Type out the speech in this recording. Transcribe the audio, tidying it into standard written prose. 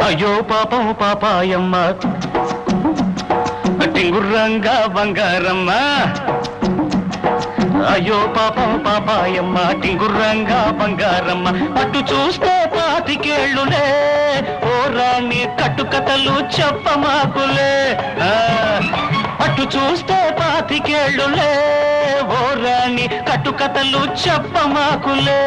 అయ్యో పాపం పాపాయమ్మ టింగుర్రంగా బంగారమ్మ అయ్యో పాపం పాపాయమ్మ టింగుర్రంగా బంగారమ్మ అటు చూస్తే పాతికేళ్ళులే ఓ రాణి కట్టుకథలు చెప్పమాకులే అటు చూస్తే పాతికేళ్ళులే ఓ రాణి కట్టుకథలు చెప్పమాకులే